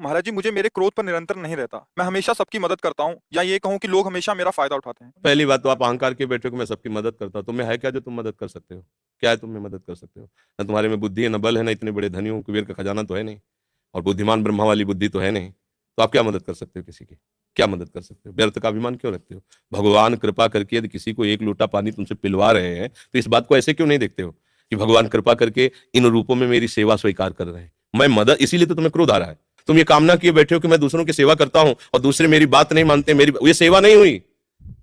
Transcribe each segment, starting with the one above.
महाराज जी, मुझे मेरे क्रोध पर निरंतर नहीं रहता। मैं हमेशा सबकी मदद करता हूँ, या ये कहूँ कि लोग हमेशा मेरा फायदा उठाते हैं। पहली बात तो आप अहंकार के बैठे हो कि मैं सबकी मदद करता हूं। तुम्हें है क्या जो तुम मदद कर सकते हो? क्या है तुम्हें मदद कर सकते हो? ना तुम्हारे में बुद्धि है, ना बल है, ना इतने बड़े धनी हो, कुबेर का खजाना तो है नहीं, और बुद्धिमान ब्रह्मा वाली बुद्धि तो है नहीं। तो आप क्या मदद कर सकते हो किसी की? क्या मदद कर सकते हो? व्यर्थ का अभिमान क्यों रखते हो? भगवान कृपा करके यदि किसी को एक लोटा पानी तुमसे पिलवा रहे हैं तो इस बात को ऐसे क्यों नहीं देखते हो कि भगवान कृपा करके इन रूपों में मेरी सेवा स्वीकार कर रहे हैं, मैं मदद, इसीलिए तो तुम्हें क्रोध आ रहा है। तुम ये कामना किए बैठे हो कि मैं दूसरों की सेवा करता हूं और दूसरे मेरी बात नहीं मानते, मेरी ये सेवा नहीं हुई।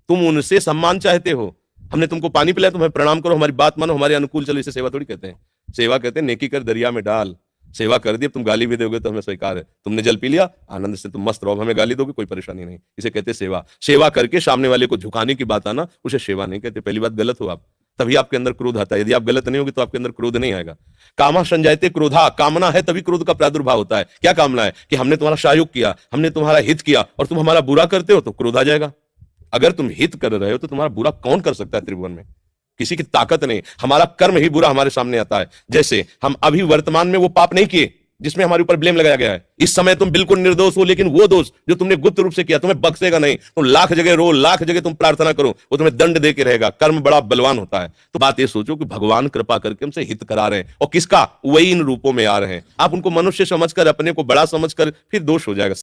तुम उनसे सम्मान चाहते हो। हमने तुमको पानी पिलाया, तुम्हें प्रणाम करो, हमारी बात मानो, हमारे अनुकूल चलो, इसे सेवा थोड़ी कहते हैं। सेवा कहते हैं नेकी कर दरिया में डाल। सेवा कर दी, तुम गाली भी दोगे तो हमें स्वीकार है। तुमने जल पी लिया, आनंद से तुम मस्त रहो, हमें गाली दोगे कोई परेशानी नहीं। इसे कहते सेवा। सेवा करके सामने वाले को झुकाने की बात आना, उसे सेवा नहीं कहते। पहली बात, गलत हो आप, तभी आपके अंदर क्रोध आता है। यदि आप गलत नहीं होगे तो आपके अंदर क्रोध नहीं आएगा। कामा संजायते क्रोधा, कामना है तभी क्रोध का प्रादुर्भाव होता है। क्या कामना है? कि हमने तुम्हारा सहयोग किया, हमने तुम्हारा हित किया, और तुम हमारा बुरा करते हो तो क्रोध आ जाएगा। अगर तुम हित कर रहे हो तो तुम्हारा बुरा कौन कर सकता है त्रिभुवन में? किसी की ताकत नहीं। हमारा कर्म ही बुरा हमारे सामने आता है। जैसे हम अभी वर्तमान में वो पाप नहीं किए जिसमें हमारे ऊपर ब्लेम लगाया गया है, इस समय तुम बिल्कुल निर्दोष हो, लेकिन वो दोष जो तुमने गुप्त रूप से किया तुम्हें बख्शेगा नहीं। तुम लाख जगह रो, लाख जगह तुम प्रार्थना करो, वो तुम्हें दंड दे के रहेगा। कर्म बड़ा बलवान होता है। तो बात ये सोचो कि भगवान कृपा करके हमसे हित करा रहे हैं, और किसका? वही इन रूपों में आ रहे हैं। आप उनको मनुष्य समझकर, अपने को बड़ा समझकर, फिर दोष हो जाएगा।